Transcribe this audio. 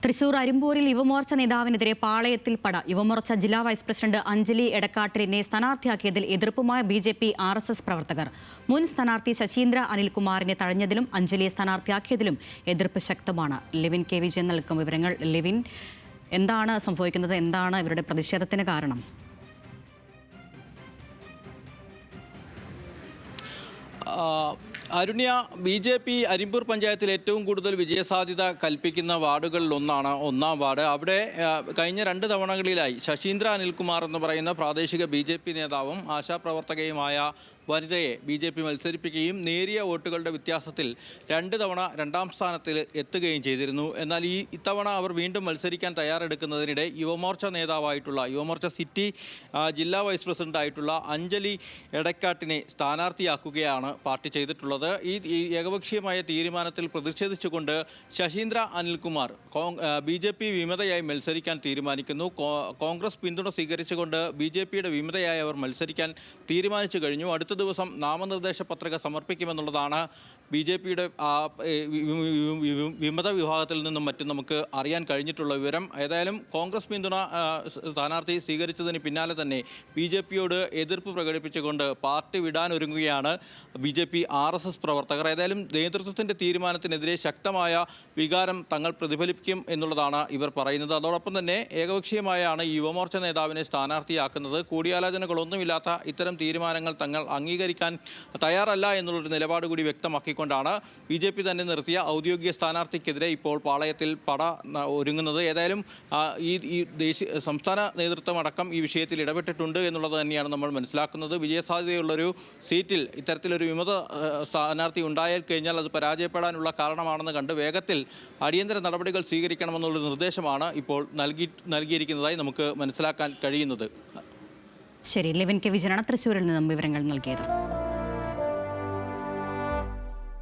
തൃശൂർ അരിമ്പൂരിൽ യുവമോർച്ച നേതാവിനെതിരെ പാളയത്തിൽ പട. യുവമോർച്ച ജില്ലാ വൈസ് പ്രസിഡന്റ് അഞ്ജലി എടക്കാട്ടിലിനെ സ്ഥാനാർത്ഥിയാക്കിയതിൽ എതിർപ്പുമായ ബി.ജെ.പി. RSS പ്രവർത്തകർ. മുൻ സ്ഥാനാർത്ഥി ശശീന്ദ്ര അനിൽകുമാറിനെ തഴഞ്ഞതിലും അഞ്ജലിയെ സ്ഥാനാർത്ഥിയാക്കിയതിലും എതിർപ്പ് ശക്തമാണ്. ലിവിൻ കെ വിജയൻ നൽകും വിവരങ്ങൾ. ലിവിൻ, എന്താണ് സംഭവിക്കുന്നത്? എന്താണ് ഇവരുടെ പ്രതിഷേധത്തിന് കാരണം? അരുണ്യ, BJP അരിമ്പൂർ പഞ്ചായത്തിൽ ഏറ്റവും കൂടുതൽ വിജയസാധ്യത കൽപ്പിക്കുന്ന വാർഡുകളിലൊന്നാണ് 1-ാം വാർഡ്. അവിടെ കഴിഞ്ഞ 2 തവണകളിലായി ശശീന്ദ്ര അനിൽകുമാർ എന്ന് പറയുന്ന പ്രാദേശിക BJP നേതാവും ആശാപ്രവർത്തകയുമായ വനിതയെ BJP മത്സരിപ്പിക്കുകയും നേരിയ വോട്ടുകളുടെ വ്യത്യാസത്തിൽ 2 തവണ 2-ാം സ്ഥാനത്തിൽ എത്തുകയും ചെയ്തിരുന്നു. എന്നാൽ ഇത്തവണ അവർ വീണ്ടും മത്സരിക്കാൻ തയ്യാറെടുക്കുന്നതിനിടെ യുവമോർച്ച സിറ്റി ജില്ലാ വൈസ് പ്രസിഡന്റായിട്ടുള്ള അഞ്ജലി എടക്കാട്ടിനെ സ്ഥാനാർത്ഥിയാക്കുകയാണ് പാർട്ടി ചെയ്തിട്ടുള്ളത്. ഈ ഏകപക്ഷീയമായ തീരുമാനത്തിൽ പ്രതിഷേധിച്ചുകൊണ്ട് ശശീന്ദ്ര അനിൽകുമാർ BJP വിമതയായി മത്സരിക്കാൻ തീരുമാനിക്കുന്നു. കോൺഗ്രസ് പിന്തുണ സ്വീകരിച്ചുകൊണ്ട് BJPയുടെ വിമതയായി അവർ മത്സരിക്കാൻ തീരുമാനിച്ചു കഴിഞ്ഞു. അടുത്ത ദിവസം നാമനിർദ്ദേശ പത്രിക സമർപ്പിക്കുമെന്നുള്ളതാണ് BJPയുടെ വിമത വിഭാഗത്തിൽ നിന്നും മറ്റും നമുക്ക് അറിയാൻ കഴിഞ്ഞിട്ടുള്ള വിവരം. ഏതായാലും കോൺഗ്രസ് പിന്തുണ സ്ഥാനാർത്ഥി സ്വീകരിച്ചതിന് പിന്നാലെ തന്നെ BJPയോട് എതിർപ്പ് പ്രകടിപ്പിച്ചുകൊണ്ട് പാർട്ടി വിടാനൊരുങ്ങുകയാണ് BJP RSS പ്രവർത്തകർ. ഏതായാലും നേതൃത്വത്തിൻ്റെ തീരുമാനത്തിനെതിരെ ശക്തമായ വികാരം തങ്ങൾ പ്രതിഫലിപ്പിക്കും എന്നുള്ളതാണ് ഇവർ പറയുന്നത്. അതോടൊപ്പം തന്നെ ഏകപക്ഷീയമായാണ് ഈ യുവമോർച്ച നേതാവിനെ സ്ഥാനാർത്ഥിയാക്കുന്നത്. കൂടിയാലോചനകളൊന്നുമില്ലാത്ത ഇത്തരം തീരുമാനങ്ങൾ തങ്ങൾ അംഗീകരിക്കാൻ തയ്യാറല്ല എന്നുള്ളൊരു നിലപാട് കൂടി വ്യക്തമാക്കിക്കൊണ്ടാണ് BJP തന്നെ നിർത്തിയ ഔദ്യോഗിക സ്ഥാനാർത്ഥിക്കെതിരെ ഇപ്പോൾ പാളയത്തിൽ പട ഒരുങ്ങുന്നത്. ഏതായാലും ഈ സംസ്ഥാന നേതൃത്വം അടക്കം ഈ വിഷയത്തിൽ ഇടപെട്ടിട്ടുണ്ട് എന്നുള്ളത് തന്നെയാണ് നമ്മൾ മനസ്സിലാക്കുന്നത്. വിജയസാധ്യതയുള്ളൊരു സീറ്റിൽ ഇത്തരത്തിലൊരു വിമത സ്ഥാനാർത്ഥി ഉണ്ടായാൽ കഴിഞ്ഞാൽ അത് പരാജയപ്പെടാനുള്ള കാരണമാണെന്ന് കണ്ട് വേഗത്തിൽ അടിയന്തര നടപടികൾ സ്വീകരിക്കണമെന്നുള്ള നിർദ്ദേശമാണ് ഇപ്പോൾ നൽകിയിരിക്കുന്നതായി നമുക്ക് മനസ്സിലാക്കാൻ കഴിയുന്നത്. ശരി, ലിവിൻ കെ വിജയനാണ് തൃശ്ശൂരിൽ നിന്നും വിവരങ്ങൾ നൽകിയത്.